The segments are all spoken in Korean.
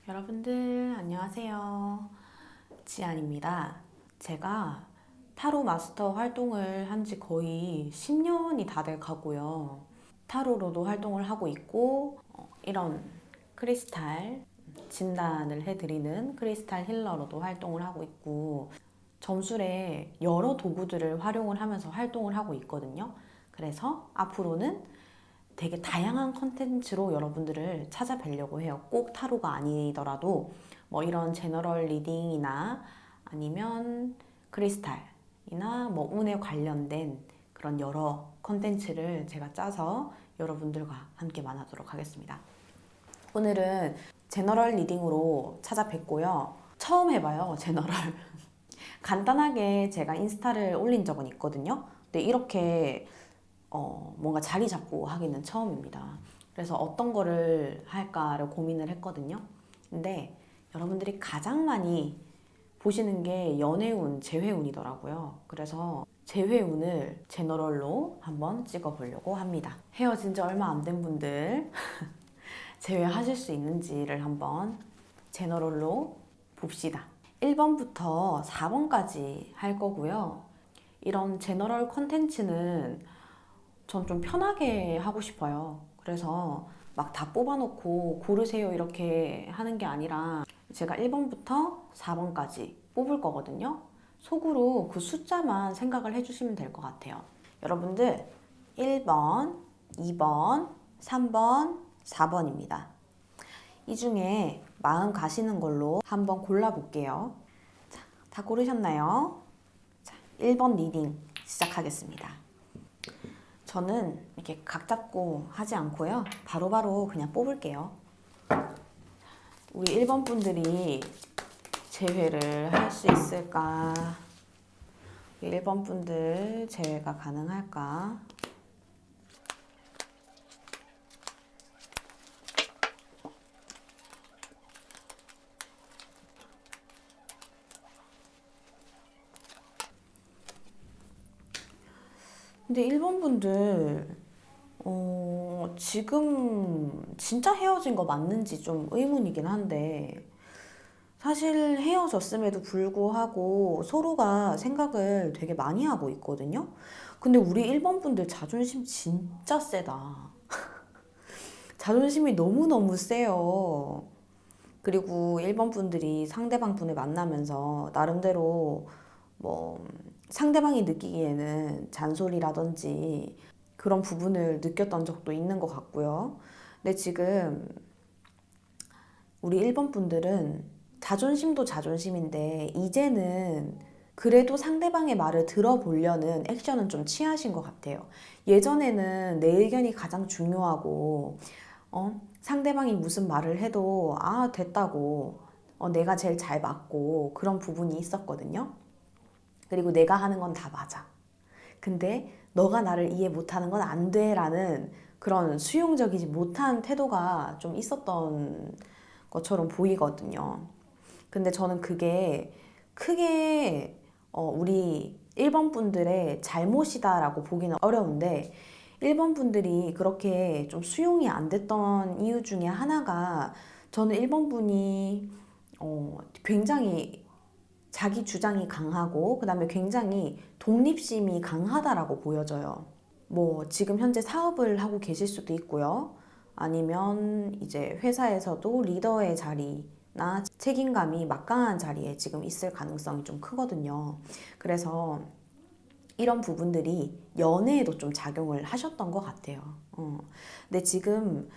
여러분들 안녕하세요. 지안입니다. 제가 타로 마스터 활동을 한 지 거의 10년이 다 돼 가고요. 타로로도 활동을 하고 있고 이런 크리스탈 진단을 해드리는 크리스탈 힐러로도 활동을 하고 있고 점술에 여러 도구들을 활용을 하면서 활동을 하고 있거든요. 그래서 앞으로는 되게 다양한 컨텐츠로 여러분들을 찾아뵈려고 해요. 꼭 타로가 아니더라도 뭐 이런 제너럴 리딩이나 아니면 크리스탈이나 뭐 운에 관련된 그런 여러 컨텐츠를 제가 짜서 여러분들과 함께 만나도록 하겠습니다. 오늘은 제너럴 리딩으로 찾아뵙고요. 처음 해봐요, 제너럴. 간단하게 제가 인스타를 올린 적은 있거든요. 근데 이렇게 뭔가 자리 잡고 하기는 처음입니다. 그래서 어떤 거를 할까를 고민을 했거든요. 근데 여러분들이 가장 많이 보시는 게 연애운, 재회운이더라고요. 그래서 재회운을 제너럴로 한번 찍어보려고 합니다. 헤어진 지 얼마 안 된 분들 재회하실 수 있는지를 한번 제너럴로 봅시다. 1번부터 4번까지 할 거고요. 이런 제너럴 컨텐츠는 전 좀 편하게 하고 싶어요. 그래서 막 다 뽑아놓고 고르세요 이렇게 하는 게 아니라 제가 1번부터 4번까지 뽑을 거거든요. 속으로 그 숫자만 생각을 해주시면 될 것 같아요. 여러분들 1번, 2번, 3번, 4번입니다. 이 중에 마음 가시는 걸로 한번 골라볼게요. 자, 다 고르셨나요? 자, 1번 리딩 시작하겠습니다. 저는 이렇게 각 잡고 하지 않고요. 바로바로 그냥 뽑을게요. 우리 1번 분들이 재회를 할 수 있을까? 1번 분들 재회가 가능할까? 근데 1번 분들 지금 진짜 헤어진 거 맞는지 좀 의문이긴 한데 사실 헤어졌음에도 불구하고 서로가 생각을 되게 많이 하고 있거든요. 근데 우리 1번 분들 자존심 진짜 세다. 자존심이 너무너무 세요. 그리고 1번 분들이 상대방 분을 만나면서 나름대로 뭐 상대방이 느끼기에는 잔소리라든지 그런 부분을 느꼈던 적도 있는 것 같고요. 근데 지금 우리 1번 분들은 자존심도 자존심인데 이제는 그래도 상대방의 말을 들어보려는 액션은 좀 취하신 것 같아요. 예전에는 내 의견이 가장 중요하고 상대방이 무슨 말을 해도 됐다고 내가 제일 잘 맞고 그런 부분이 있었거든요. 그리고 내가 하는 건 다 맞아. 근데 너가 나를 이해 못하는 건 안 돼라는 그런 수용적이지 못한 태도가 좀 있었던 것처럼 보이거든요. 근데 저는 그게 크게 우리 1번 분들의 잘못이다라고 보기는 어려운데 1번 분들이 그렇게 좀 수용이 안 됐던 이유 중에 하나가 저는 1번 분이 굉장히 자기 주장이 강하고 그다음에 굉장히 독립심이 강하다라고 보여져요. 뭐 지금 현재 사업을 하고 계실 수도 있고요. 아니면 이제 회사에서도 리더의 자리나 책임감이 막강한 자리에 지금 있을 가능성이 좀 크거든요. 그래서 이런 부분들이 연애에도 좀 작용을 하셨던 것 같아요. 근데 지금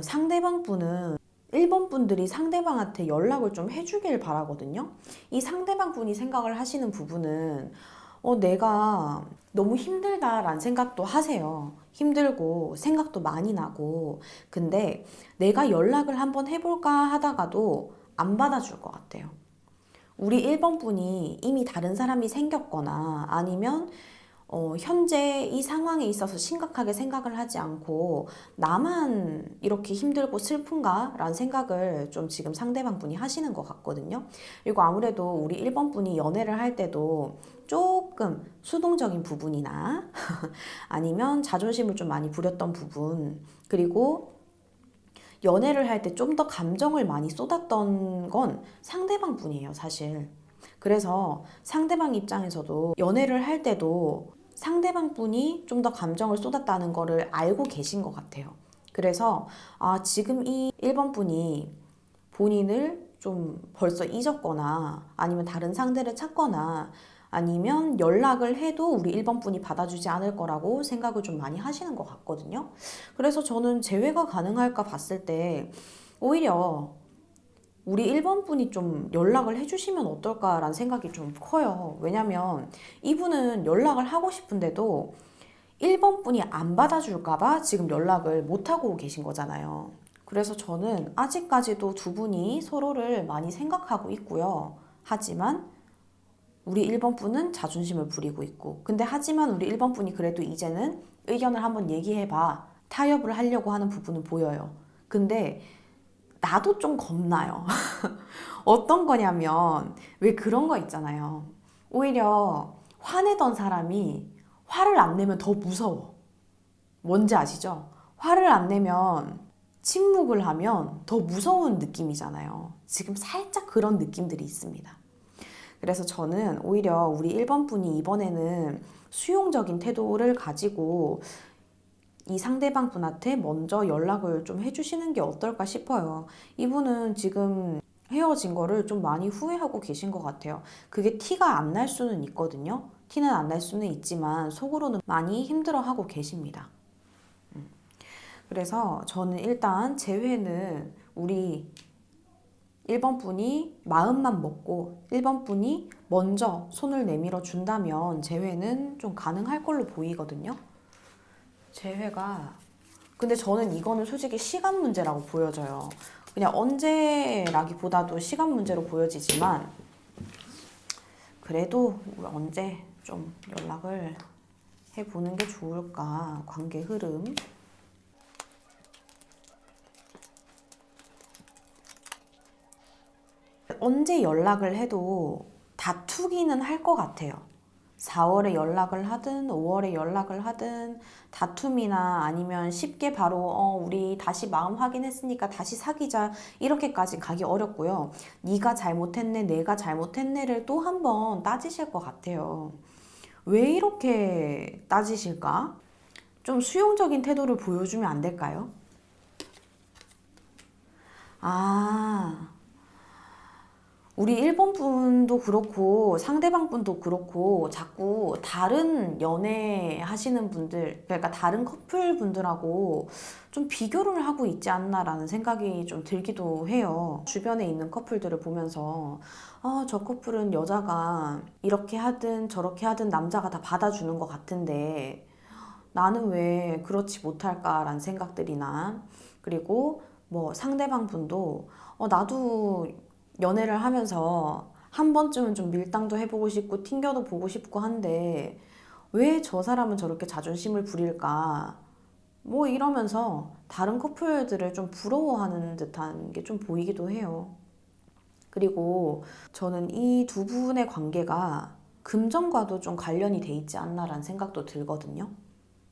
상대방 분은 1번 분들이 상대방한테 연락을 좀 해주길 바라거든요. 이 상대방 분이 생각을 하시는 부분은 내가 너무 힘들다라는 생각도 하세요. 힘들고 생각도 많이 나고 근데 내가 연락을 한번 해볼까 하다가도 안 받아줄 것 같아요. 우리 1번 분이 이미 다른 사람이 생겼거나 아니면 현재 이 상황에 있어서 심각하게 생각을 하지 않고 나만 이렇게 힘들고 슬픈가? 라는 생각을 좀 지금 상대방 분이 하시는 것 같거든요. 그리고 아무래도 우리 1번 분이 연애를 할 때도 조금 수동적인 부분이나 아니면 자존심을 좀 많이 부렸던 부분 그리고 연애를 할 때 좀 더 감정을 많이 쏟았던 건 상대방 분이에요, 사실. 그래서 상대방 입장에서도 연애를 할 때도 상대방 분이 좀 더 감정을 쏟았다는 거를 알고 계신 것 같아요. 그래서 지금 이 1번 분이 본인을 좀 벌써 잊었거나 아니면 다른 상대를 찾거나 아니면 연락을 해도 우리 1번 분이 받아주지 않을 거라고 생각을 좀 많이 하시는 것 같거든요. 그래서 저는 재회가 가능할까 봤을 때 오히려 우리 1번 분이 좀 연락을 해주시면 어떨까라는 생각이 좀 커요. 왜냐면 이분은 연락을 하고 싶은데도 1번 분이 안 받아줄까봐 지금 연락을 못하고 계신 거잖아요. 그래서 저는 아직까지도 두 분이 서로를 많이 생각하고 있고요. 하지만 우리 1번 분은 자존심을 부리고 있고, 근데 하지만 우리 1번 분이 그래도 이제는 의견을 한번 얘기해봐. 타협을 하려고 하는 부분은 보여요. 근데 나도 좀 겁나요. 어떤 거냐면, 왜 그런 거 있잖아요. 오히려 화내던 사람이 화를 안 내면 더 무서워. 뭔지 아시죠? 화를 안 내면 침묵을 하면 더 무서운 느낌이잖아요. 지금 살짝 그런 느낌들이 있습니다. 그래서 저는 오히려 우리 1번 분이 이번에는 수용적인 태도를 가지고 이 상대방 분한테 먼저 연락을 좀 해주시는 게 어떨까 싶어요. 이분은 지금 헤어진 거를 좀 많이 후회하고 계신 것 같아요. 그게 티가 안 날 수는 있거든요. 티는 안 날 수는 있지만 속으로는 많이 힘들어하고 계십니다. 그래서 저는 일단 재회는 우리 1번 분이 마음만 먹고 1번 분이 먼저 손을 내밀어 준다면 재회는 좀 가능할 걸로 보이거든요. 재회가 근데 저는 이거는 솔직히 시간 문제라고 보여져요. 그냥 언제라기보다도 시간 문제로 보여지지만 그래도 언제 좀 연락을 해보는 게 좋을까? 관계 흐름. 언제 연락을 해도 다투기는 할 것 같아요. 4월에 연락을 하든 5월에 연락을 하든 다툼이나 아니면 쉽게 바로 우리 다시 마음 확인했으니까 다시 사귀자 이렇게까지 가기 어렵고요. 네가 잘못했네 내가 잘못했네를 또 한 번 따지실 것 같아요. 왜 이렇게 따지실까? 좀 수용적인 태도를 보여주면 안 될까요? 아, 우리 1번 분도 그렇고 상대방 분도 그렇고 자꾸 다른 연애 하시는 분들, 그러니까 다른 커플 분들하고 좀 비교를 하고 있지 않나라는 생각이 좀 들기도 해요. 주변에 있는 커플들을 보면서 저 커플은 여자가 이렇게 하든 저렇게 하든 남자가 다 받아주는 것 같은데 나는 왜 그렇지 못할까라는 생각들이나 그리고 뭐 상대방 분도 나도 연애를 하면서 한 번쯤은 좀 밀당도 해보고 싶고 튕겨도 보고 싶고 한데 왜 저 사람은 저렇게 자존심을 부릴까? 뭐 이러면서 다른 커플들을 좀 부러워하는 듯한 게 좀 보이기도 해요. 그리고 저는 이 두 분의 관계가 금전과도 좀 관련이 돼 있지 않나라는 생각도 들거든요.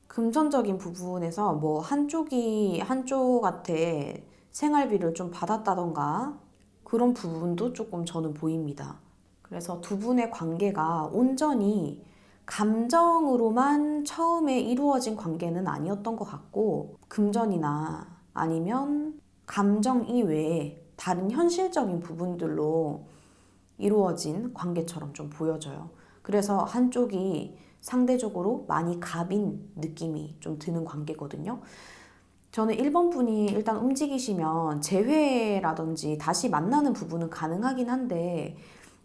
금전적인 부분에서 뭐 한쪽이 한쪽한테 생활비를 좀 받았다던가 그런 부분도 조금 저는 보입니다. 그래서 두 분의 관계가 온전히 감정으로만 처음에 이루어진 관계는 아니었던 것 같고 금전이나 아니면 감정 이외에 다른 현실적인 부분들로 이루어진 관계처럼 좀 보여져요. 그래서 한쪽이 상대적으로 많이 갑인 느낌이 좀 드는 관계거든요. 저는 1번 분이 일단 움직이시면 재회라든지 다시 만나는 부분은 가능하긴 한데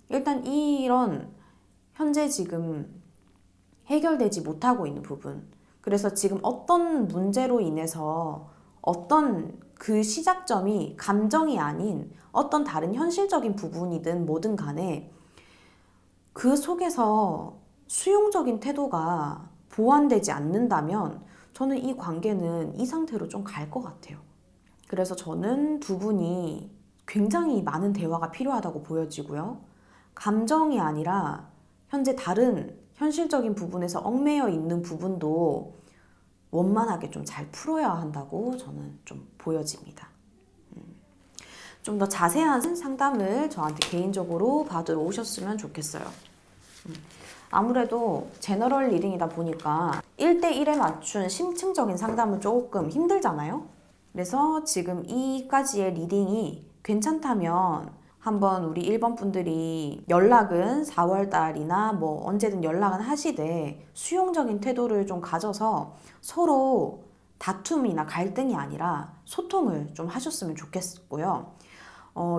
일단 이런 현재 지금 해결되지 못하고 있는 부분 그래서 지금 어떤 문제로 인해서 어떤 그 시작점이 감정이 아닌 어떤 다른 현실적인 부분이든 뭐든 간에 그 속에서 수용적인 태도가 보완되지 않는다면 저는 이 관계는 이 상태로 좀 갈 것 같아요. 그래서 저는 두 분이 굉장히 많은 대화가 필요하다고 보여지고요. 감정이 아니라 현재 다른 현실적인 부분에서 얽매여 있는 부분도 원만하게 좀 잘 풀어야 한다고 저는 좀 보여집니다. 좀 더 자세한 상담을 저한테 개인적으로 받으러 오셨으면 좋겠어요. 아무래도 제너럴 리딩이다 보니까 1대1에 맞춘 심층적인 상담은 조금 힘들잖아요. 그래서 지금 이까지의 리딩이 괜찮다면 한번 우리 1번 분들이 연락은 4월 달이나 뭐 언제든 연락은 하시되 수용적인 태도를 좀 가져서 서로 다툼이나 갈등이 아니라 소통을 좀 하셨으면 좋겠고요.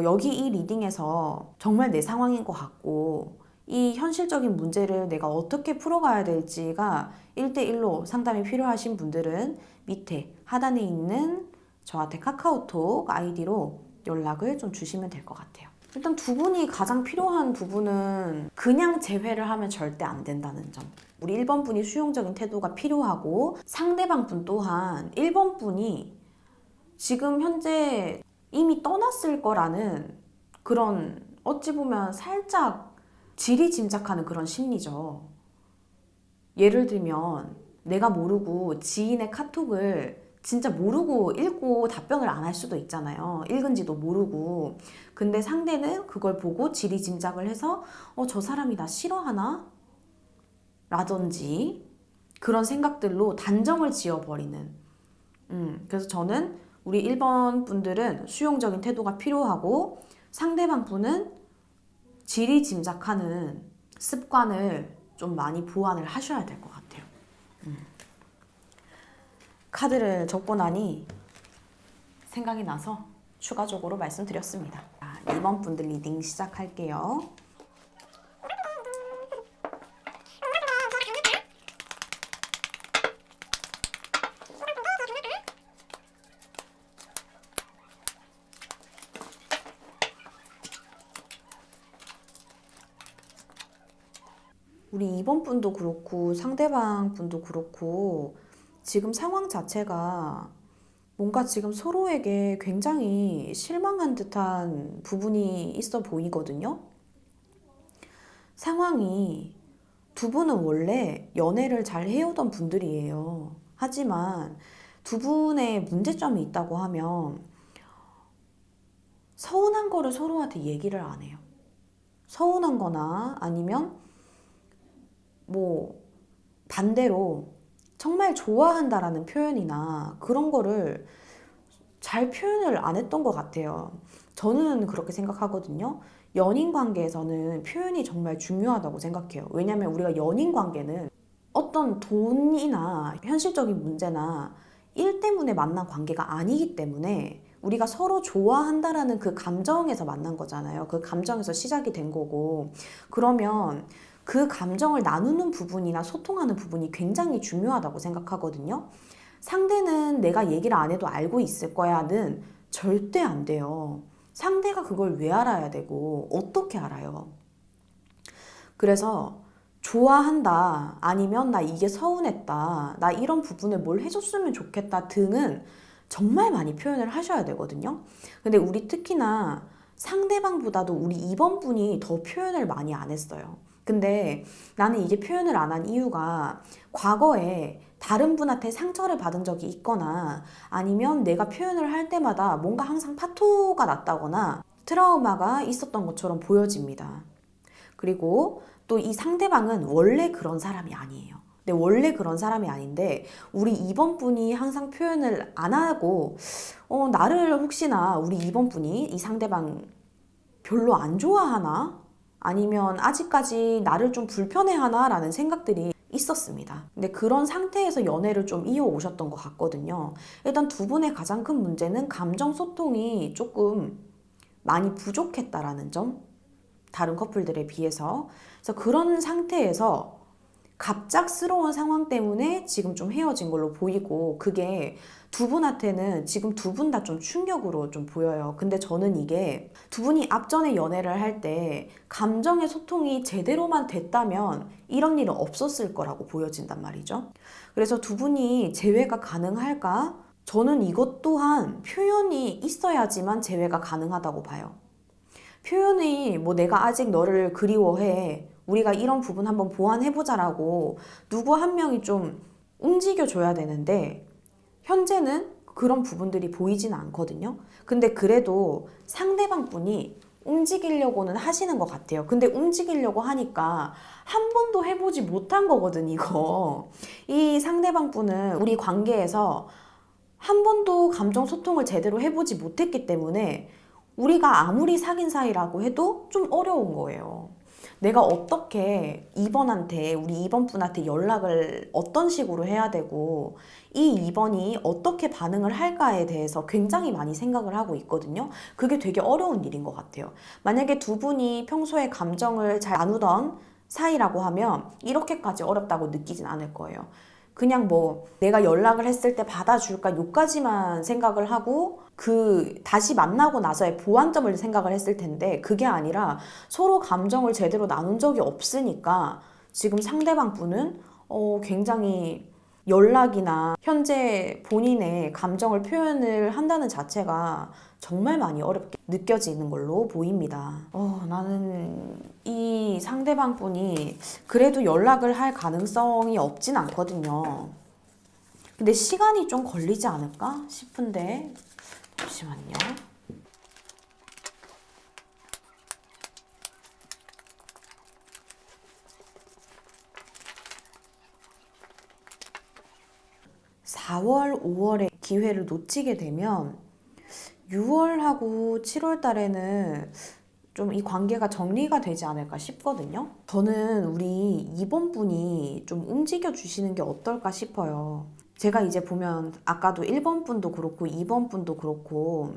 여기 이 리딩에서 정말 내 상황인 것 같고 이 현실적인 문제를 내가 어떻게 풀어가야 될지가 1대1로 상담이 필요하신 분들은 밑에 하단에 있는 저한테 카카오톡 아이디로 연락을 좀 주시면 될 것 같아요. 일단 두 분이 가장 필요한 부분은 그냥 재회를 하면 절대 안 된다는 점. 우리 1번 분이 수용적인 태도가 필요하고 상대방 분 또한 1번 분이 지금 현재 이미 떠났을 거라는 그런 어찌 보면 살짝 지리짐작하는 그런 심리죠. 예를 들면 내가 모르고 지인의 카톡을 진짜 모르고 읽고 답변을 안 할 수도 있잖아요. 읽은지도 모르고. 근데 상대는 그걸 보고 지리짐작을 해서 저 사람이 나 싫어하나? 라든지 그런 생각들로 단정을 지어버리는. 그래서 저는 우리 1번 분들은 수용적인 태도가 필요하고 상대방 분은 지리짐작하는 습관을 좀 많이 보완을 하셔야 될 것 같아요. 카드를 적고 나니 생각이 나서 추가적으로 말씀드렸습니다. 2번 분들 리딩 시작할게요. 우리 2번 분도 그렇고 상대방 분도 그렇고 지금 상황 자체가 뭔가 지금 서로에게 굉장히 실망한 듯한 부분이 있어 보이거든요. 상황이 두 분은 원래 연애를 잘 해오던 분들이에요. 하지만 두 분의 문제점이 있다고 하면 서운한 거를 서로한테 얘기를 안 해요. 서운한 거나 아니면 뭐 반대로 정말 좋아한다라는 표현이나 그런 거를 잘 표현을 안 했던 것 같아요. 저는 그렇게 생각하거든요. 연인 관계에서는 표현이 정말 중요하다고 생각해요. 왜냐면 우리가 연인 관계는 어떤 돈이나 현실적인 문제나 일 때문에 만난 관계가 아니기 때문에 우리가 서로 좋아한다라는 그 감정에서 만난 거잖아요. 그 감정에서 시작이 된 거고. 그러면 그 감정을 나누는 부분이나 소통하는 부분이 굉장히 중요하다고 생각하거든요. 상대는 내가 얘기를 안 해도 알고 있을 거야는 절대 안 돼요. 상대가 그걸 왜 알아야 되고 어떻게 알아요? 그래서 좋아한다 아니면 나 이게 서운했다 나 이런 부분을 뭘 해줬으면 좋겠다 등은 정말 많이 표현을 하셔야 되거든요. 근데 우리 특히나 상대방보다도 우리 2번 분이 더 표현을 많이 안 했어요. 근데 나는 이게 표현을 안 한 이유가 과거에 다른 분한테 상처를 받은 적이 있거나 아니면 내가 표현을 할 때마다 뭔가 항상 파토가 났다거나 트라우마가 있었던 것처럼 보여집니다. 그리고 또 이 상대방은 원래 그런 사람이 아니에요. 근데 원래 그런 사람이 아닌데 우리 2번 분이 항상 표현을 안 하고 나를 혹시나 우리 2번 분이 이 상대방 별로 안 좋아하나? 아니면 아직까지 나를 좀 불편해하나? 라는 생각들이 있었습니다. 근데 그런 상태에서 연애를 좀 이어오셨던 것 같거든요. 일단 두 분의 가장 큰 문제는 감정 소통이 조금 많이 부족했다라는 점. 다른 커플들에 비해서. 그래서 그런 상태에서 갑작스러운 상황 때문에 지금 좀 헤어진 걸로 보이고 그게 두 분한테는 지금 두 분 다 좀 충격으로 좀 보여요. 근데 저는 이게 두 분이 앞전에 연애를 할 때 감정의 소통이 제대로만 됐다면 이런 일은 없었을 거라고 보여진단 말이죠. 그래서 두 분이 재회가 가능할까? 저는 이것 또한 표현이 있어야지만 재회가 가능하다고 봐요. 표현이 뭐 내가 아직 너를 그리워해. 우리가 이런 부분 한번 보완해보자라고 누구 한 명이 좀 움직여줘야 되는데 현재는 그런 부분들이 보이지는 않거든요. 근데 그래도 상대방 분이 움직이려고는 하시는 것 같아요. 근데 움직이려고 하니까 한 번도 해보지 못한 거거든, 이거. 이 상대방 분은 우리 관계에서 한 번도 감정 소통을 제대로 해보지 못했기 때문에 우리가 아무리 사귄 사이라고 해도 좀 어려운 거예요. 내가 어떻게 우리 2번 분한테 연락을 어떤 식으로 해야 되고, 이 2번이 어떻게 반응을 할까에 대해서 굉장히 많이 생각을 하고 있거든요. 그게 되게 어려운 일인 것 같아요. 만약에 두 분이 평소에 감정을 잘 나누던 사이라고 하면 이렇게까지 어렵다고 느끼진 않을 거예요. 그냥 뭐 내가 연락을 했을 때 받아줄까 요까지만 생각을 하고 다시 만나고 나서의 보완점을 생각을 했을 텐데, 그게 아니라 서로 감정을 제대로 나눈 적이 없으니까 지금 상대방 분은 굉장히 연락이나 현재 본인의 감정을 표현을 한다는 자체가 정말 많이 어렵게 느껴지는 걸로 보입니다. 나는 이 상대방 분이 그래도 연락을 할 가능성이 없진 않거든요. 근데 시간이 좀 걸리지 않을까 싶은데, 잠시만요. (4월) (5월에) 기회를 놓치게 되면 6월하고 7월 달에는 좀 이 관계가 정리가 되지 않을까 싶거든요. 저는 우리 2번 분이 좀 움직여 주시는 게 어떨까 싶어요. 제가 이제 보면 아까도 1번 분도 그렇고 2번 분도 그렇고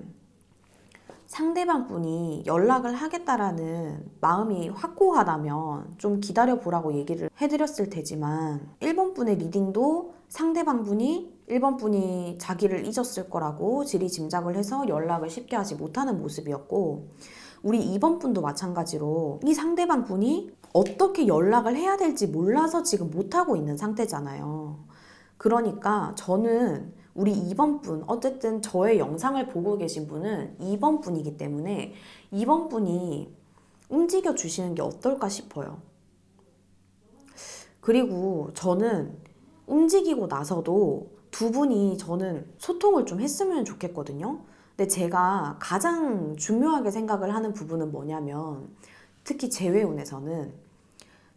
상대방 분이 연락을 하겠다라는 마음이 확고하다면 좀 기다려 보라고 얘기를 해드렸을 테지만, 1번 분의 리딩도 상대방 분이 1번 분이 자기를 잊었을 거라고 지리짐작을 해서 연락을 쉽게 하지 못하는 모습이었고, 우리 2번 분도 마찬가지로 이 상대방 분이 어떻게 연락을 해야 될지 몰라서 지금 못하고 있는 상태잖아요. 그러니까 저는 우리 2번 분, 어쨌든 저의 영상을 보고 계신 분은 2번 분이기 때문에 2번 분이 움직여 주시는 게 어떨까 싶어요. 그리고 저는 움직이고 나서도 두 분이 저는 소통을 좀 했으면 좋겠거든요. 근데 제가 가장 중요하게 생각을 하는 부분은 뭐냐면, 특히 재회운에서는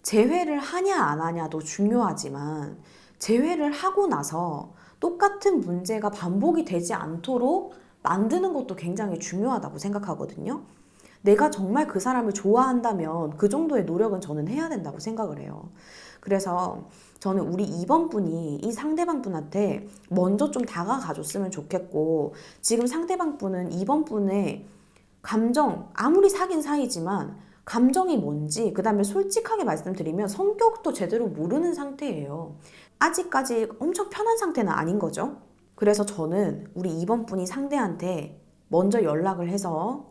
재회를 하냐 안 하냐도 중요하지만 재회를 하고 나서 똑같은 문제가 반복이 되지 않도록 만드는 것도 굉장히 중요하다고 생각하거든요. 내가 정말 그 사람을 좋아한다면 그 정도의 노력은 저는 해야 된다고 생각을 해요. 그래서 저는 우리 2번 분이 이 상대방 분한테 먼저 좀 다가가 줬으면 좋겠고, 지금 상대방 분은 2번 분의 감정, 아무리 사귄 사이지만 감정이 뭔지, 그 다음에 솔직하게 말씀드리면 성격도 제대로 모르는 상태예요. 아직까지 엄청 편한 상태는 아닌 거죠. 그래서 저는 우리 2번 분이 상대한테 먼저 연락을 해서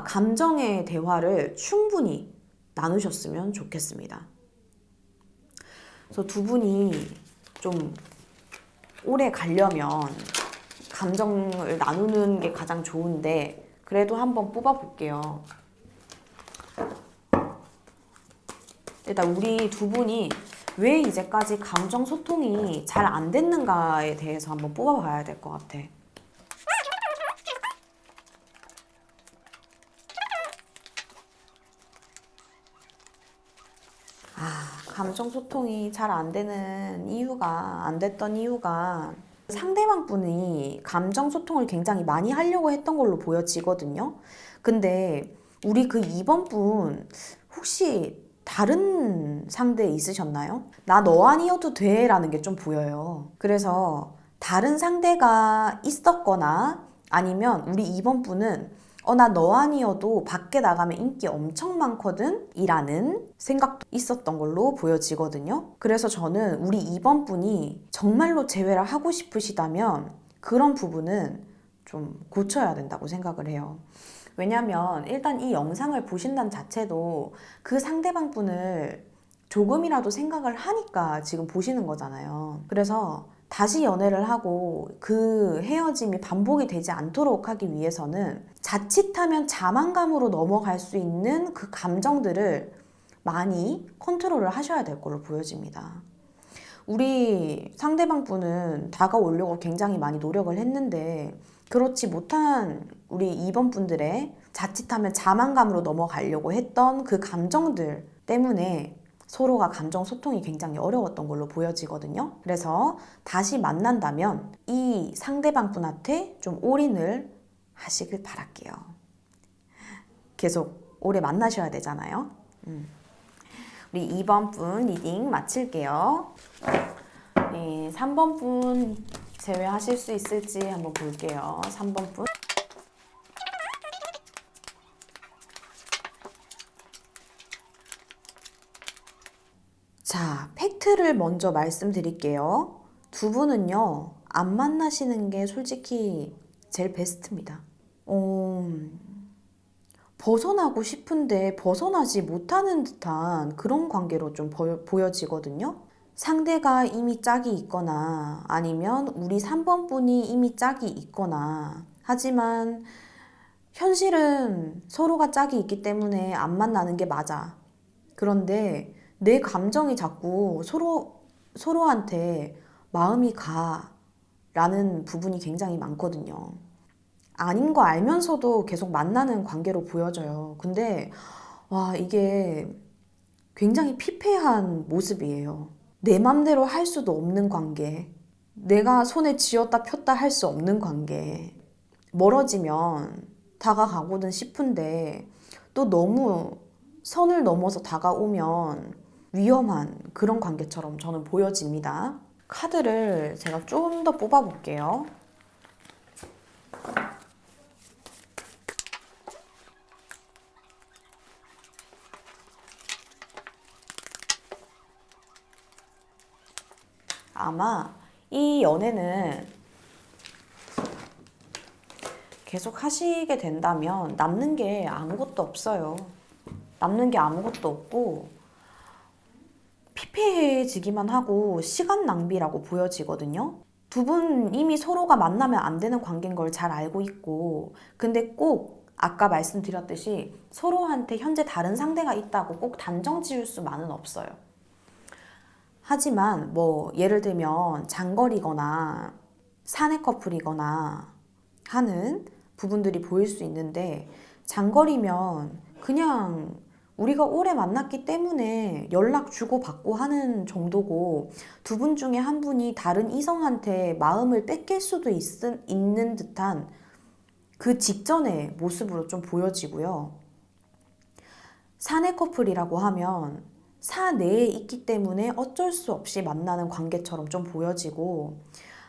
감정의 대화를 충분히 나누셨으면 좋겠습니다. 그래서 두 분이 좀 오래 가려면 감정을 나누는 게 가장 좋은데, 그래도 한번 뽑아볼게요. 일단 우리 두 분이 왜 이제까지 감정 소통이 잘 안 됐는가에 대해서 한번 뽑아봐야 될 것 같아. 감정 소통이 잘 안 되는 이유가, 안 됐던 이유가 상대방 분이 감정 소통을 굉장히 많이 하려고 했던 걸로 보여지거든요. 근데 우리 그 2번 분 혹시 다른 상대 있으셨나요? 나 너 아니어도 돼 라는 게 좀 보여요. 그래서 다른 상대가 있었거나, 아니면 우리 2번 분은 나 너 아니어도 밖에 나가면 인기 엄청 많거든? 이라는 생각도 있었던 걸로 보여지거든요. 그래서 저는 우리 2번 분이 정말로 재회를 하고 싶으시다면 그런 부분은 좀 고쳐야 된다고 생각을 해요. 왜냐면 일단 이 영상을 보신다는 자체도 그 상대방 분을 조금이라도 생각을 하니까 지금 보시는 거잖아요. 그래서 다시 연애를 하고 그 헤어짐이 반복이 되지 않도록 하기 위해서는 자칫하면 자만감으로 넘어갈 수 있는 그 감정들을 많이 컨트롤을 하셔야 될 걸로 보여집니다. 우리 상대방 분은 다가오려고 굉장히 많이 노력을 했는데 그렇지 못한 우리 2번 분들의 자칫하면 자만감으로 넘어가려고 했던 그 감정들 때문에 서로가 감정 소통이 굉장히 어려웠던 걸로 보여지거든요. 그래서 다시 만난다면 이 상대방 분한테 좀 올인을 하시길 바랄게요. 계속 오래 만나셔야 되잖아요. 우리 2번 분 리딩 마칠게요. 네, 3번 분 제외하실 수 있을지 한번 볼게요. 3번 분. 자, 팩트를 먼저 말씀드릴게요. 두 분은요, 안 만나시는 게 솔직히 제일 베스트입니다. 벗어나고 싶은데 벗어나지 못하는 듯한 그런 관계로 좀 보여지거든요. 상대가 이미 짝이 있거나 아니면 우리 3번 분이 이미 짝이 있거나 하지만 현실은 서로가 짝이 있기 때문에 안 만나는 게 맞아. 그런데 내 감정이 자꾸 서로한테 마음이 가 라는 부분이 굉장히 많거든요. 아닌 거 알면서도 계속 만나는 관계로 보여져요. 근데 와, 이게 굉장히 피폐한 모습이에요. 내 맘대로 할 수도 없는 관계. 내가 손에 쥐었다 폈다 할 수 없는 관계. 멀어지면 다가가고는 싶은데 또 너무 선을 넘어서 다가오면 위험한 그런 관계처럼 저는 보여집니다. 카드를 제가 좀 더 뽑아볼게요. 아마 이 연애는 계속 하시게 된다면 남는 게 아무것도 없어요. 남는 게 아무것도 없고 피폐해지기만 하고 시간 낭비라고 보여지거든요. 두 분 이미 서로가 만나면 안 되는 관계인 걸 잘 알고 있고 근데 꼭 아까 말씀드렸듯이 서로한테 현재 다른 상대가 있다고 꼭 단정 지을 수만은 없어요. 하지만 뭐 예를 들면 장거리거나 사내 커플이거나 하는 부분들이 보일 수 있는데 장거리면 그냥 우리가 오래 만났기 때문에 연락 주고받고 하는 정도고 두 분 중에 한 분이 다른 이성한테 마음을 뺏길 수도 있는 듯한 그 직전의 모습으로 좀 보여지고요. 사내 커플이라고 하면 사내에 있기 때문에 어쩔 수 없이 만나는 관계처럼 좀 보여지고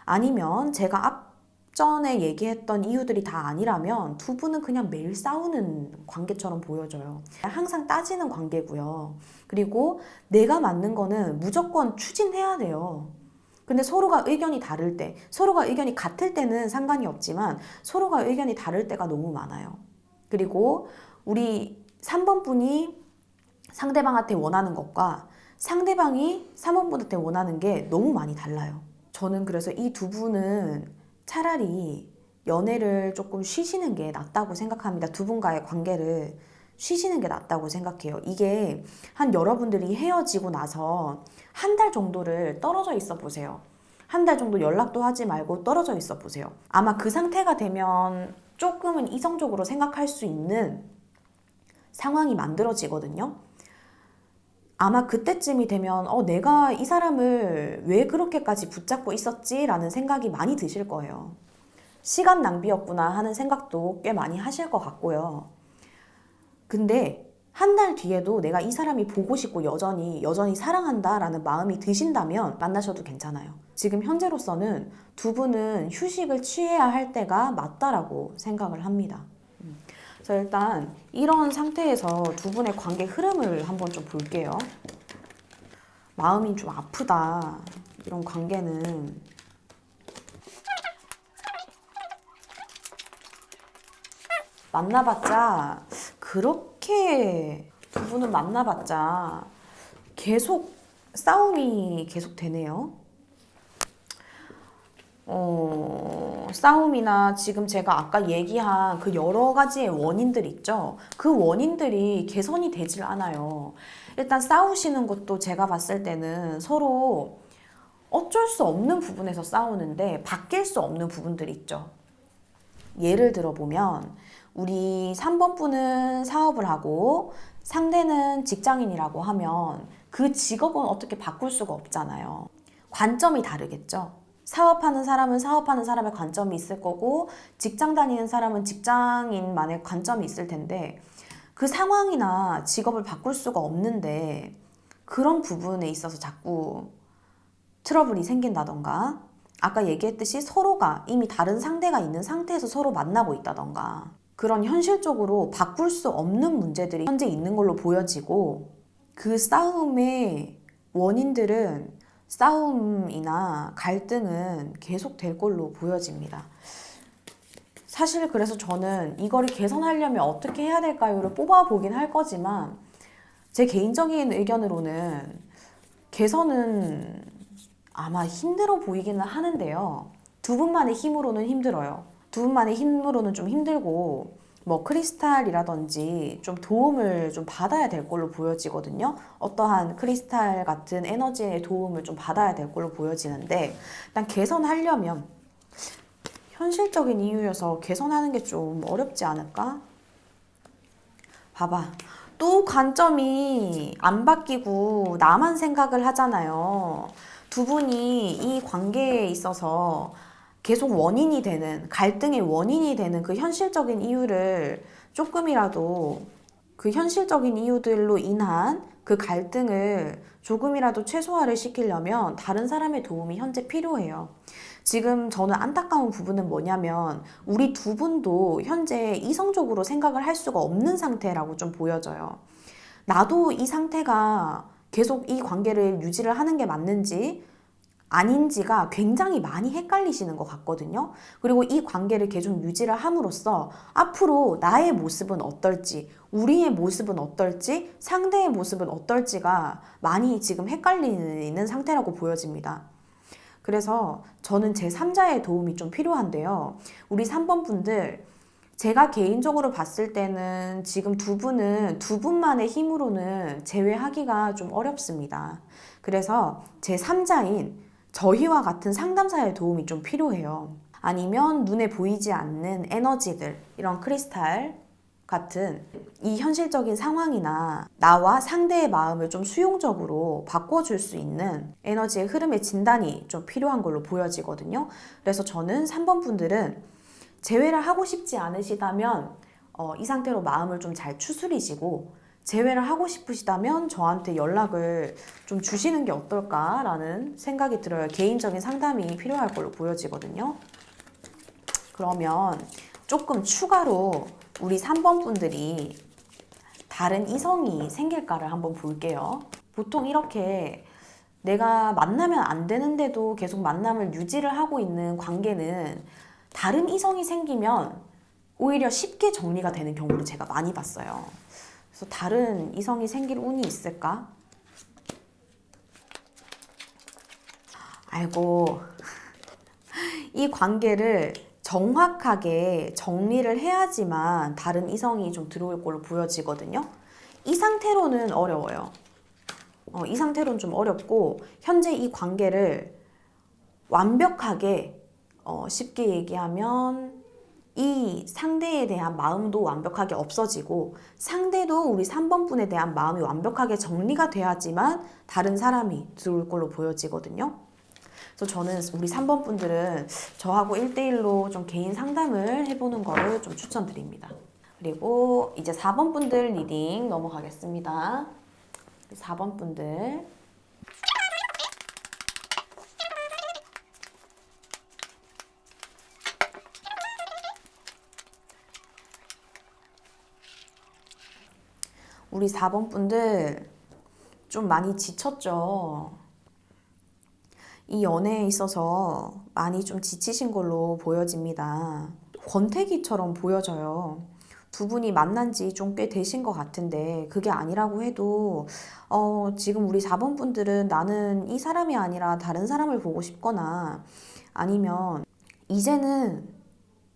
아니면 제가 앞전에 얘기했던 이유들이 다 아니라면 두 분은 그냥 매일 싸우는 관계처럼 보여져요. 항상 따지는 관계고요. 그리고 내가 맞는 거는 무조건 추진해야 돼요. 근데 서로가 의견이 다를 때, 서로가 의견이 같을 때는 상관이 없지만 서로가 의견이 다를 때가 너무 많아요. 그리고 우리 3번 분이 상대방한테 원하는 것과 상대방이 3번 분한테 원하는 게 너무 많이 달라요. 저는 그래서 이 두 분은 차라리 연애를 조금 쉬시는 게 낫다고 생각합니다. 두 분과의 관계를 쉬시는 게 낫다고 생각해요. 이게 한 여러분들이 헤어지고 나서 한 달 정도를 떨어져 있어 보세요. 한 달 정도 연락도 하지 말고 떨어져 있어 보세요. 아마 그 상태가 되면 조금은 이성적으로 생각할 수 있는 상황이 만들어지거든요. 아마 그때쯤이 되면 내가 이 사람을 왜 그렇게까지 붙잡고 있었지? 라는 생각이 많이 드실 거예요. 시간 낭비였구나 하는 생각도 꽤 많이 하실 것 같고요. 근데 한 달 뒤에도 내가 이 사람이 보고 싶고 여전히 사랑한다 라는 마음이 드신다면 만나셔도 괜찮아요. 지금 현재로서는 두 분은 휴식을 취해야 할 때가 맞다라고 생각을 합니다. 그래서 일단 이런 상태에서 두 분의 관계 흐름을 한번 좀 볼게요. 마음이 좀 아프다. 이런 관계는 만나봤자 그렇게 두 분은 만나봤자 계속 싸움이 계속 되네요. 싸움이나 지금 제가 아까 얘기한 그 여러 가지의 원인들 있죠. 그 원인들이 개선이 되질 않아요. 일단 싸우시는 것도 제가 봤을 때는 서로 어쩔 수 없는 부분에서 싸우는데 바뀔 수 없는 부분들이 있죠. 예를 들어보면 우리 3번 분은 사업을 하고 상대는 직장인이라고 하면 그 직업은 어떻게 바꿀 수가 없잖아요. 관점이 다르겠죠. 사업하는 사람은 사업하는 사람의 관점이 있을 거고 직장 다니는 사람은 직장인만의 관점이 있을 텐데 그 상황이나 직업을 바꿀 수가 없는데 그런 부분에 있어서 자꾸 트러블이 생긴다던가 아까 얘기했듯이 서로가 이미 다른 상대가 있는 상태에서 서로 만나고 있다던가 그런 현실적으로 바꿀 수 없는 문제들이 현재 있는 걸로 보여지고 그 싸움의 원인들은 싸움이나 갈등은 계속 될 걸로 보여집니다. 사실 그래서 저는 이거를 개선하려면 어떻게 해야 될까요를 뽑아보긴 할 거지만 제 개인적인 의견으로는 개선은 아마 힘들어 보이기는 하는데요. 두 분만의 힘으로는 힘들어요. 두 분만의 힘으로는 좀 힘들고 뭐 크리스탈이라든지 좀 도움을 좀 받아야 될 걸로 보여지거든요. 어떠한 크리스탈 같은 에너지의 도움을 좀 받아야 될 걸로 보여지는데 일단 개선하려면 현실적인 이유여서 개선하는 게 좀 어렵지 않을까? 봐봐. 또 관점이 안 바뀌고 나만 생각을 하잖아요. 두 분이 이 관계에 있어서 계속 원인이 되는, 갈등의 원인이 되는 그 현실적인 이유를 조금이라도 그 현실적인 이유들로 인한 그 갈등을 조금이라도 최소화를 시키려면 다른 사람의 도움이 현재 필요해요. 지금 저는 안타까운 부분은 뭐냐면 우리 두 분도 현재 이성적으로 생각을 할 수가 없는 상태라고 좀 보여져요. 나도 이 상태가 계속 이 관계를 유지를 하는 게 맞는지 아닌지가 굉장히 많이 헷갈리시는 것 같거든요. 그리고 이 관계를 계속 유지를 함으로써 앞으로 나의 모습은 어떨지, 우리의 모습은 어떨지, 상대의 모습은 어떨지가 많이 지금 헷갈리는 상태라고 보여집니다. 그래서 저는 제3자의 도움이 좀 필요한데요. 우리 3번 분들, 제가 개인적으로 봤을 때는 지금 두 분은 두 분만의 힘으로는 제외하기가 좀 어렵습니다. 그래서 제3자인 저희와 같은 상담사의 도움이 좀 필요해요. 아니면 눈에 보이지 않는 에너지들, 이런 크리스탈 같은 이 현실적인 상황이나 나와 상대의 마음을 좀 수용적으로 바꿔줄 수 있는 에너지의 흐름의 진단이 좀 필요한 걸로 보여지거든요. 그래서 저는 3번 분들은 재회를 하고 싶지 않으시다면 이 상태로 마음을 좀 잘 추스리시고 재회를 하고 싶으시다면 저한테 연락을 좀 주시는 게 어떨까라는 생각이 들어요. 개인적인 상담이 필요할 걸로 보여지거든요. 그러면 조금 추가로 우리 3번 분들이 다른 이성이 생길까를 한번 볼게요. 보통 이렇게 내가 만나면 안 되는데도 계속 만남을 유지를 하고 있는 관계는 다른 이성이 생기면 오히려 쉽게 정리가 되는 경우를 제가 많이 봤어요. 그래서 다른 이성이 생길 운이 있을까? 아이고, 이 관계를 정확하게 정리를 해야지만 다른 이성이 좀 들어올 걸로 보여지거든요. 이 상태로는 어려워요. 이 상태로는 좀 어렵고 현재 이 관계를 완벽하게 쉽게 얘기하면 이 상대에 대한 마음도 완벽하게 없어지고 상대도 우리 3번 분에 대한 마음이 완벽하게 정리가 돼야지만 다른 사람이 들어올 걸로 보여지거든요. 그래서 저는 우리 3번 분들은 저하고 1대1로 좀 개인 상담을 해보는 거를 좀 추천드립니다. 그리고 이제 4번 분들 리딩 넘어가겠습니다. 4번 분들. 우리 4번 분들 좀 많이 지쳤죠? 이 연애에 있어서 많이 좀 지치신 걸로 보여집니다. 권태기처럼 보여져요. 두 분이 만난 지 좀 꽤 되신 것 같은데 그게 아니라고 해도 지금 우리 4번 분들은 나는 이 사람이 아니라 다른 사람을 보고 싶거나 아니면 이제는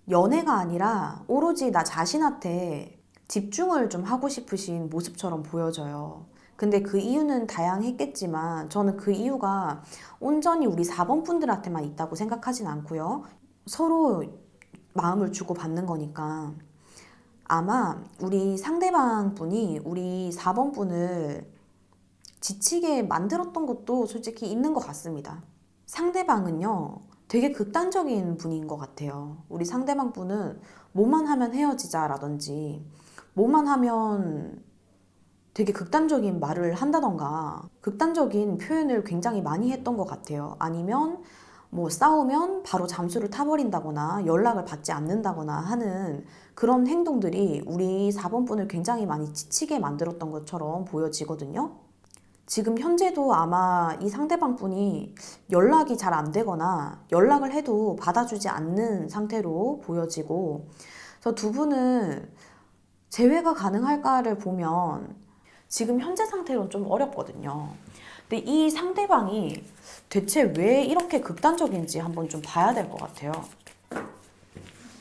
연애가 아니라 오로지 나 자신한테 집중을 좀 하고 싶으신 모습처럼 보여져요. 근데 그 이유는 다양했겠지만 저는 그 이유가 온전히 우리 4번 분들한테만 있다고 생각하진 않고요. 서로 마음을 주고받는 거니까 아마 우리 상대방 분이 우리 4번 분을 지치게 만들었던 것도 솔직히 있는 것 같습니다. 상대방은요, 되게 극단적인 분인 것 같아요. 우리 상대방 분은 뭐만 하면 헤어지자라든지, 뭐만 하면 되게 극단적인 말을 한다던가, 극단적인 표현을 굉장히 많이 했던 것 같아요. 아니면 뭐 싸우면 바로 잠수를 타버린다거나 연락을 받지 않는다거나 하는 그런 행동들이 우리 4번 분을 굉장히 많이 지치게 만들었던 것처럼 보여지거든요. 지금 현재도 아마 이 상대방 분이 연락이 잘 안 되거나 연락을 해도 받아주지 않는 상태로 보여지고, 그래서 두 분은 재회가 가능할까를 보면 지금 현재 상태로는 좀 어렵거든요. 근데 이 상대방이 대체 왜 이렇게 극단적인지 한번 좀 봐야 될 것 같아요.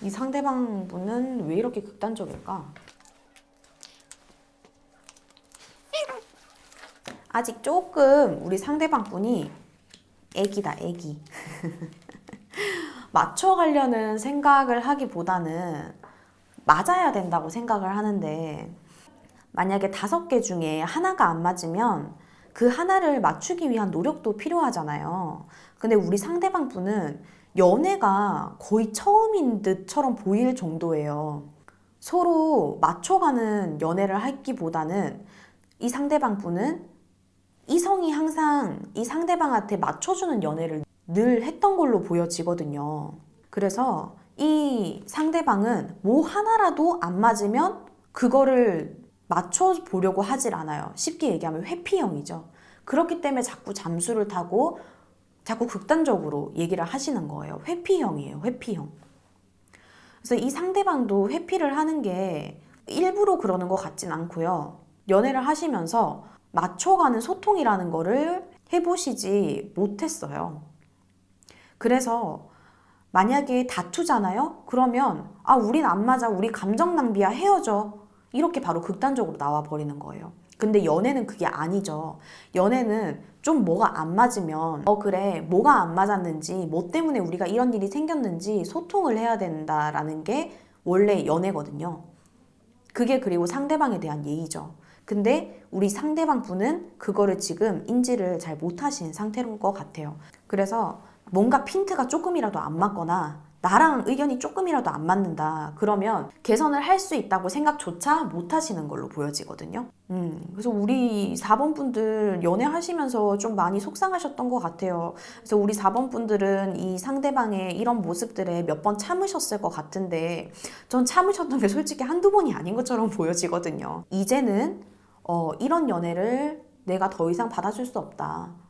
이 상대방 분은 왜 이렇게 극단적일까? 아직 조금 우리 상대방 분이 애기다, 애기. 맞춰가려는 생각을 하기보다는 맞아야 된다고 생각을 하는데, 만약에 5개 중에 하나가 안 맞으면 그 하나를 맞추기 위한 노력도 필요하잖아요. 근데 우리 상대방 분은 연애가 거의 처음인 듯처럼 보일 정도예요. 서로 맞춰가는 연애를 하기보다는 이 상대방 분은 이성이 항상 이 상대방한테 맞춰주는 연애를 늘 했던 걸로 보여지거든요. 그래서 이 상대방은 뭐 하나라도 안 맞으면 그거를 맞춰보려고 하질 않아요. 쉽게 얘기하면 회피형이죠. 그렇기 때문에 자꾸 잠수를 타고 자꾸 극단적으로 얘기를 하시는 거예요. 회피형이에요, 회피형. 그래서 이 상대방도 회피를 하는 게 일부러 그러는 것 같진 않고요. 연애를 하시면서 맞춰가는 소통이라는 거를 해보시지 못했어요. 그래서 만약에 다투잖아요? 그러면 아, 우린 안 맞아. 우리 감정 낭비야. 헤어져. 이렇게 바로 극단적으로 나와 버리는 거예요. 근데 연애는 그게 아니죠. 연애는 좀 뭐가 안 맞으면 그래, 뭐가 안 맞았는지, 뭐 때문에 우리가 이런 일이 생겼는지 소통을 해야 된다라는 게 원래 연애거든요. 그게 그리고 상대방에 대한 예의죠. 근데 우리 상대방 분은 그거를 지금 인지를 잘 못하신 상태인 것 같아요. 그래서 뭔가 핀트가 조금이라도 안 맞거나 나랑 의견이 조금이라도 안 맞는다. 그러면 개선을 할 수 있다고 생각조차 못 하시는 걸로 보여지거든요. 그래서 우리 4번 분들 연애하시면서 좀 많이 속상하셨던 것 같아요. 그래서 우리 4번 분들은 이 상대방의 이런 모습들에 몇 번 참으셨을 것 같은데 전 참으셨던 게 솔직히 한두 번이 아닌 것처럼 보여지거든요. 이제는 이런 연애를 내가 더 이상 받아줄 수 없다.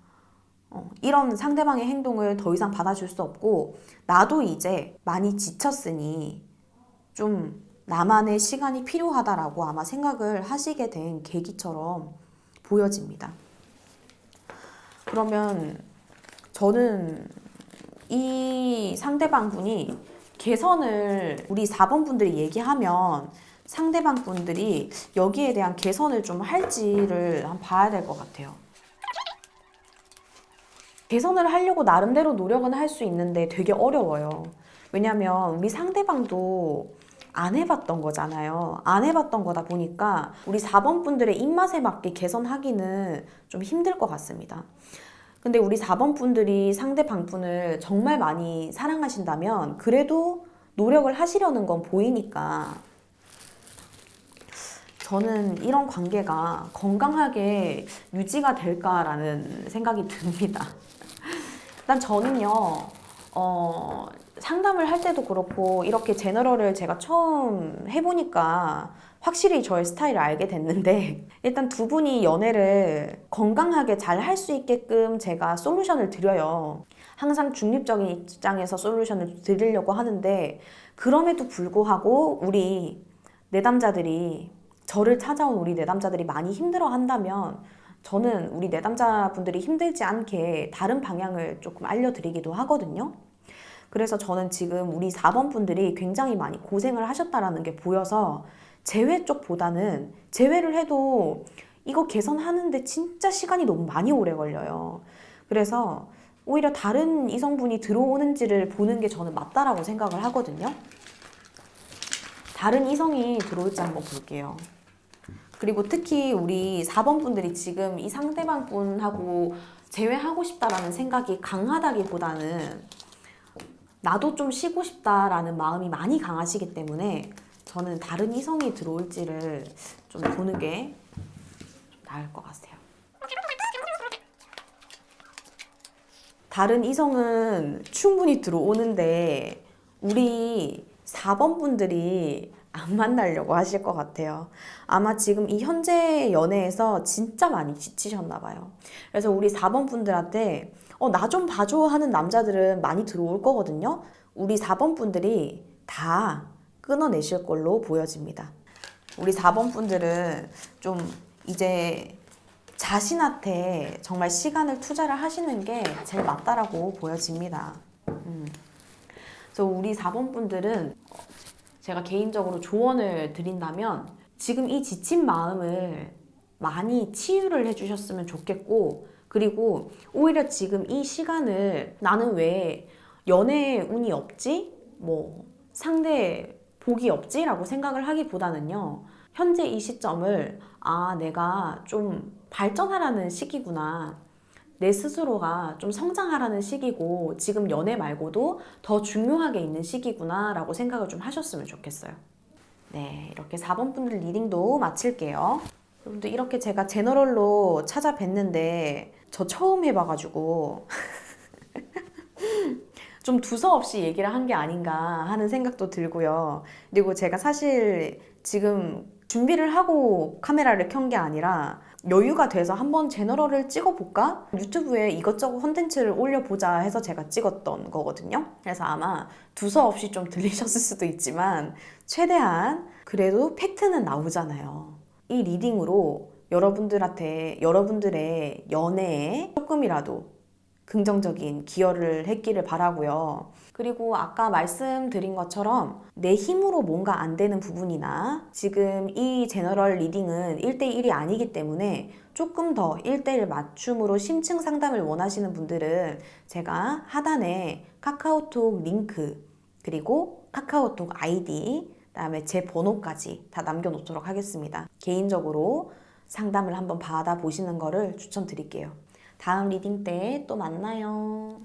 이런 상대방의 행동을 더 이상 받아줄 수 없고 나도 이제 많이 지쳤으니 좀 나만의 시간이 필요하다라고 아마 생각을 하시게 된 계기처럼 보여집니다. 그러면 저는 이 상대방 분이 개선을 우리 4번 분들이 얘기하면 상대방 분들이 여기에 대한 개선을 좀 할지를 한번 봐야 될 것 같아요. 개선을 하려고 나름대로 노력은 할 수 있는데 되게 어려워요. 왜냐면 우리 상대방도 안 해봤던 거잖아요. 안 해봤던 거다 보니까 우리 4번 분들의 입맛에 맞게 개선하기는 좀 힘들 것 같습니다. 근데 우리 4번 분들이 상대방 분을 정말 많이 사랑하신다면 그래도 노력을 하시려는 건 보이니까 저는 이런 관계가 건강하게 유지가 될까라는 생각이 듭니다. 일단 저는요, 상담을 할 때도 그렇고, 이렇게 제너럴을 제가 처음 해보니까 확실히 저의 스타일을 알게 됐는데, 일단 두 분이 연애를 건강하게 잘 할 수 있게끔 제가 솔루션을 드려요. 항상 중립적인 입장에서 솔루션을 드리려고 하는데, 그럼에도 불구하고 우리 내담자들이, 저를 찾아온 우리 내담자들이 많이 힘들어 한다면, 저는 우리 내담자분들이 힘들지 않게 다른 방향을 조금 알려드리기도 하거든요. 그래서 저는 지금 우리 4번 분들이 굉장히 많이 고생을 하셨다라는 게 보여서 재회 쪽보다는 재회를 해도 이거 개선하는데 진짜 시간이 너무 많이 오래 걸려요. 그래서 오히려 다른 이성분이 들어오는지를 보는 게 저는 맞다라고 생각을 하거든요. 다른 이성이 들어올지 한번 볼게요. 그리고 특히 우리 4번 분들이 지금 이 상대방 분하고 재회하고 싶다라는 생각이 강하다기보다는 나도 좀 쉬고 싶다라는 마음이 많이 강하시기 때문에 저는 다른 이성이 들어올지를 좀 보는 게 좀 나을 것 같아요. 다른 이성은 충분히 들어오는데 우리 4번 분들이 안 만나려고 하실 것 같아요. 아마 지금 이 현재 연애에서 진짜 많이 지치셨나 봐요. 그래서 우리 4번 분들한테 나 좀 봐줘 하는 남자들은 많이 들어올 거거든요. 우리 4번 분들이 다 끊어내실 걸로 보여집니다. 우리 4번 분들은 좀 이제 자신한테 정말 시간을 투자를 하시는 게 제일 맞다라고 보여집니다. 그래서 우리 4번 분들은 제가 개인적으로 조언을 드린다면 지금 이 지친 마음을 많이 치유를 해주셨으면 좋겠고, 그리고 오히려 지금 이 시간을 나는 왜 연애에 운이 없지? 뭐 상대 복이 없지? 라고 생각을 하기보다는요, 현재 이 시점을 내가 좀 발전하라는 시기구나, 내 스스로가 좀 성장하라는 시기고 지금 연애 말고도 더 중요하게 있는 시기구나 라고 생각을 좀 하셨으면 좋겠어요. 네, 이렇게 4번 분들 리딩도 마칠게요. 여러분들 이렇게 제가 제너럴로 찾아뵀는데 저 처음 해봐가지고 좀 두서없이 얘기를 한 게 아닌가 하는 생각도 들고요. 그리고 제가 사실 지금 준비를 하고 카메라를 켠 게 아니라 여유가 돼서 한번 제너럴을 찍어볼까? 유튜브에 이것저것 콘텐츠를 올려보자 해서 제가 찍었던 거거든요. 그래서 아마 두서없이 좀 들리셨을 수도 있지만 최대한 그래도 팩트는 나오잖아요. 이 리딩으로 여러분들한테 여러분들의 연애에 조금이라도 긍정적인 기여를 했기를 바라고요. 그리고 아까 말씀드린 것처럼 내 힘으로 뭔가 안 되는 부분이나 지금 이 제너럴 리딩은 1대1이 아니기 때문에 조금 더 1대1 맞춤으로 심층 상담을 원하시는 분들은 제가 하단에 카카오톡 링크 그리고 카카오톡 아이디 그다음에 제 번호까지 다 남겨놓도록 하겠습니다. 개인적으로 상담을 한번 받아보시는 거를 추천드릴게요. 다음 리딩 때 또 만나요.